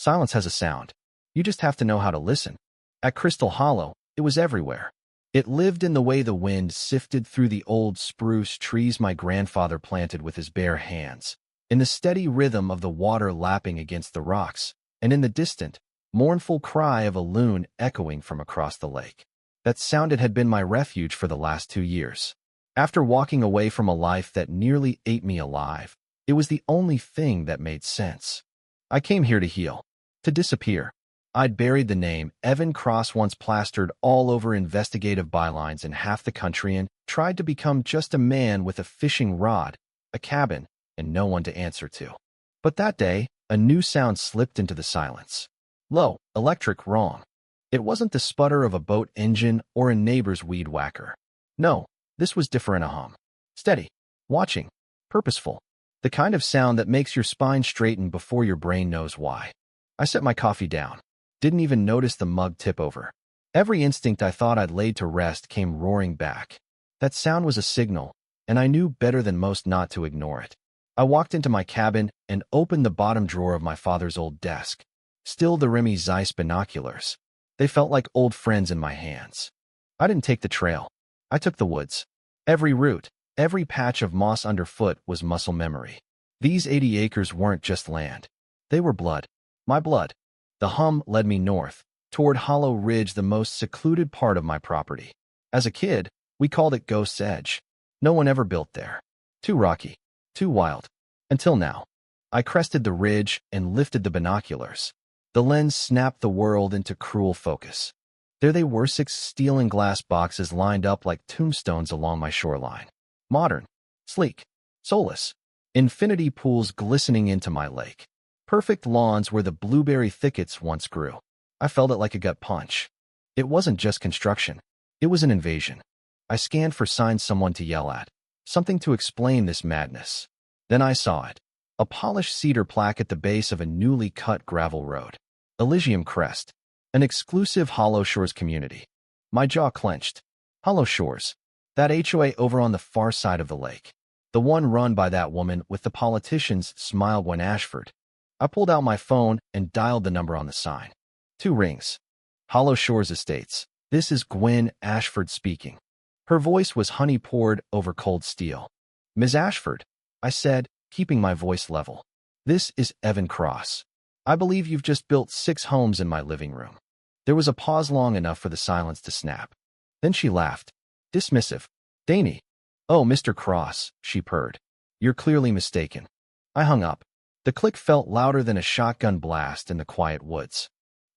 Silence has a sound. You just have to know how to listen. At Crystal Hollow, it was everywhere. It lived in the way the wind sifted through the old spruce trees my grandfather planted with his bare hands, in the steady rhythm of the water lapping against the rocks, and in the distant, mournful cry of a loon echoing from across the lake. That sound had been my refuge for the last 2 years. After walking away from a life that nearly ate me alive, it was the only thing that made sense. I came here to heal, to disappear. I'd buried the name Evan Cross once plastered all over investigative bylines in half the country and tried to become just a man with a fishing rod, a cabin, and no one to answer to. But that day, a new sound slipped into the silence. Low, electric, wrong. It wasn't the sputter of a boat engine or a neighbor's weed whacker. No, this was different, a hum. Steady, watching, purposeful. The kind of sound that makes your spine straighten before your brain knows why. I set my coffee down. Didn't even notice the mug tip over. Every instinct I thought I'd laid to rest came roaring back. That sound was a signal, and I knew better than most not to ignore it. I walked into my cabin and opened the bottom drawer of my father's old desk. Still the Remy Zeiss binoculars. They felt like old friends in my hands. I didn't take the trail. I took the woods. Every root, every patch of moss underfoot was muscle memory. These 80 acres weren't just land. They were blood. My blood. The hum led me north, toward Hollow Ridge, the most secluded part of my property. As a kid, we called it Ghost's Edge. No one ever built there. Too rocky. Too wild. Until now. I crested the ridge and lifted the binoculars. The lens snapped the world into cruel focus. There they were, 6 steel and glass boxes lined up like tombstones along my shoreline. Modern. Sleek. Soulless. Infinity pools glistening into my lake. Perfect lawns where the blueberry thickets once grew. I felt it like a gut punch. It wasn't just construction. It was an invasion. I scanned for signs, someone to yell at, something to explain this madness. Then I saw it. A polished cedar plaque at the base of a newly cut gravel road. Elysium Crest. An exclusive Hollow Shores community. My jaw clenched. Hollow Shores. That HOA over on the far side of the lake. The one run by that woman with the politicians, smiled when Ashford. I pulled out my phone and dialed the number on the sign. 2 rings. Hollow Shores Estates. This is Gwen Ashford speaking. Her voice was honey poured over cold steel. Ms. Ashford, I said, keeping my voice level. This is Evan Cross. I believe you've just built 6 homes in my living room. There was a pause long enough for the silence to snap. Then she laughed. Dismissive. Dainty. Oh, Mr. Cross, she purred. You're clearly mistaken. I hung up. The click felt louder than a shotgun blast in the quiet woods.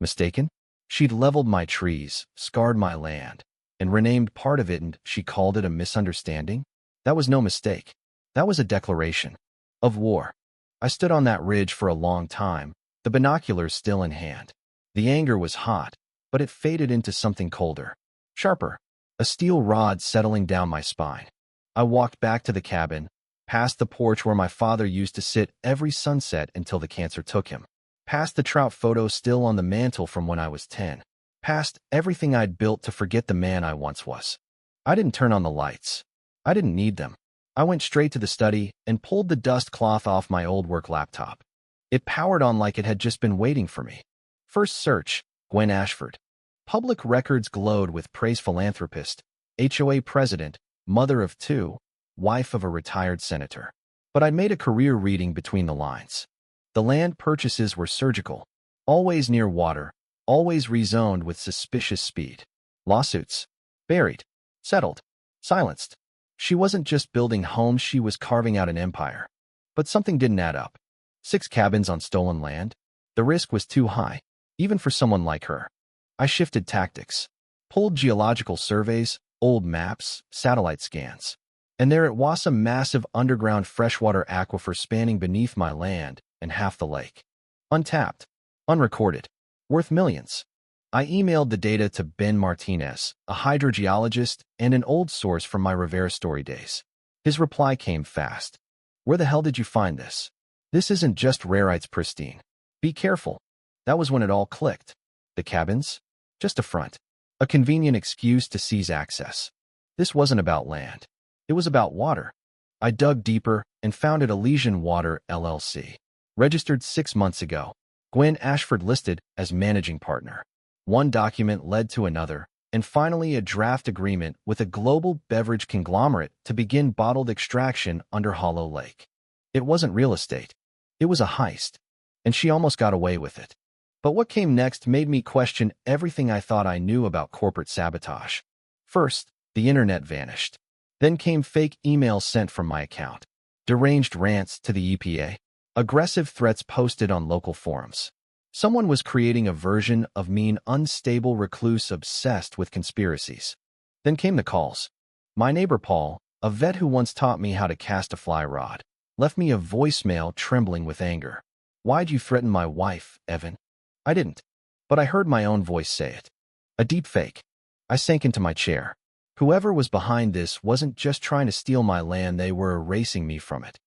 Mistaken? She'd leveled my trees, scarred my land, and renamed part of it, and she called it a misunderstanding? That was no mistake. That was a declaration. Of war. I stood on that ridge for a long time, the binoculars still in hand. The anger was hot, but it faded into something colder. Sharper. A steel rod settling down my spine. I walked back to the cabin, past the porch where my father used to sit every sunset until the cancer took him. Past the trout photo still on the mantle from when I was 10. Past everything I'd built to forget the man I once was. I didn't turn on the lights. I didn't need them. I went straight to the study and pulled the dust cloth off my old work laptop. It powered on like it had just been waiting for me. First search, Gwen Ashford. Public records glowed with praise. Philanthropist, HOA president, mother of 2, wife of a retired senator. But I'd made a career reading between the lines. The land purchases were surgical, always near water, always rezoned with suspicious speed. Lawsuits. Buried. Settled. Silenced. She wasn't just building homes, she was carving out an empire. But something didn't add up. 6 cabins on stolen land? The risk was too high, even for someone like her. I shifted tactics. Pulled geological surveys, old maps, satellite scans. And there it was, a massive underground freshwater aquifer spanning beneath my land and half the lake. Untapped. Unrecorded. Worth millions. I emailed the data to Ben Martinez, a hydrogeologist and an old source from my Rivera story days. His reply came fast. Where the hell did you find this? This isn't just rarites pristine. Be careful. That was when it all clicked. The cabins? Just a front. A convenient excuse to seize access. This wasn't about land. It was about water. I dug deeper and found it Elysian Water, LLC. Registered 6 months ago. Gwen Ashford listed as managing partner. One document led to another, and finally a draft agreement with a global beverage conglomerate to begin bottled extraction under Hollow Lake. It wasn't real estate. It was a heist, and she almost got away with it. But what came next made me question everything I thought I knew about corporate sabotage. First, the internet vanished. Then came fake emails sent from my account, deranged rants to the EPA, aggressive threats posted on local forums. Someone was creating a version of me, an unstable recluse obsessed with conspiracies. Then came the calls. My neighbor Paul, a vet who once taught me how to cast a fly rod, left me a voicemail trembling with anger. "Why'd you threaten my wife, Evan?" I didn't, but I heard my own voice say it. A deep fake. I sank into my chair. Whoever was behind this wasn't just trying to steal my land, they were erasing me from it.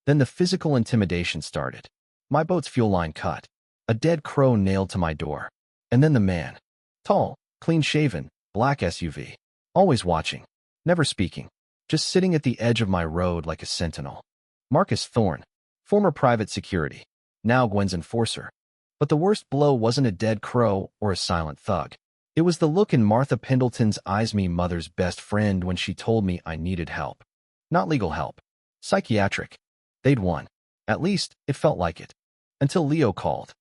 Then the physical intimidation started. My boat's fuel line cut. A dead crow nailed to my door. And then the man. Tall, clean-shaven, black SUV. Always watching. Never speaking. Just sitting at the edge of my road like a sentinel. Marcus Thorne. Former private security. Now Gwen's enforcer. But the worst blow wasn't a dead crow or a silent thug. It was the look in Martha Pendleton's eyes, me mother's best friend, when she told me I needed help. Not legal help. Psychiatric. They'd won. At least, it felt like it. Until Leo called.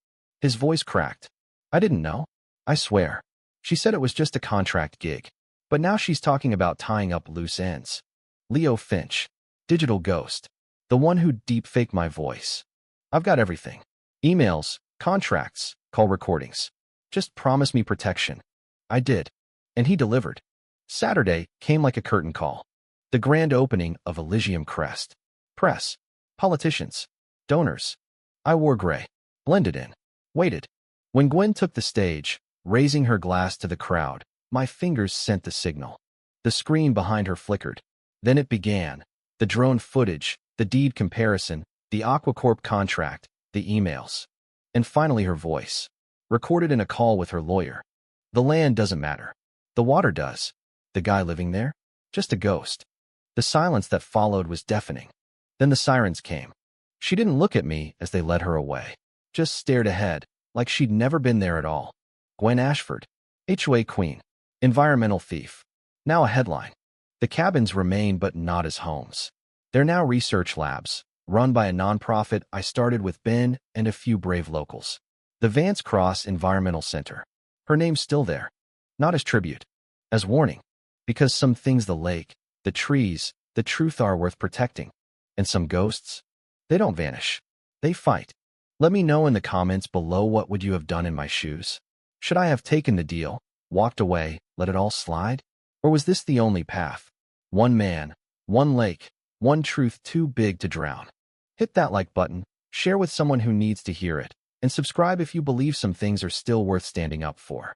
His voice cracked. I didn't know. I swear. She said it was just a contract gig. But now she's talking about tying up loose ends. Leo Finch. Digital ghost. The one who deepfaked my voice. I've got everything. Emails, contracts, call recordings. Just promise me protection. I did. And he delivered. Saturday came like a curtain call. The grand opening of Elysium Crest. Press. Politicians. Donors. I wore gray. Blended in. Waited. When Gwen took the stage, raising her glass to the crowd, my fingers sent the signal. The screen behind her flickered. Then it began. The drone footage, the deed comparison, the Aquacorp contract, the emails. And finally her voice. Recorded in a call with her lawyer. The land doesn't matter. The water does. The guy living there? Just a ghost. The silence that followed was deafening. Then the sirens came. She didn't look at me as they led her away. Just stared ahead, like she'd never been there at all. Gwen Ashford. HOA queen. Environmental thief. Now a headline. The cabins remain, but not as homes. They're now research labs, run by a nonprofit I started with Ben and a few brave locals. The Vance Cross Environmental Center. Her name's still there. Not as tribute. As warning. Because some things, the lake, the trees, the truth, are worth protecting. And some ghosts? They don't vanish. They fight. Let me know in the comments below, what would you have done in my shoes? Should I have taken the deal, walked away, let it all slide? Or was this the only path? One man, one lake, one truth too big to drown. Hit that like button, share with someone who needs to hear it, and subscribe if you believe some things are still worth standing up for.